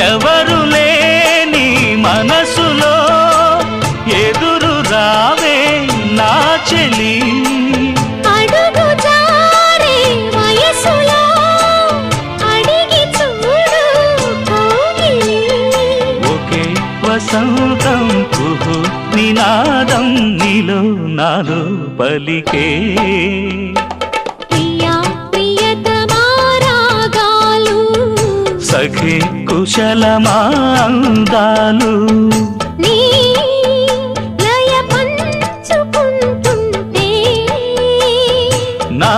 ఎవరు లేని మనసులో ఎదురు రావే నా చెలి అడుగు జారే వయసులో అడిగి చూడు కోగిలి ఒకే వసంతం కుహు నినాదం నీలో నాలో పలికే ప్రియా ప్రియతమా రాగాలు సఖి కుశలమా అందాలు నీ లయ పంచుకుంటుంటే నా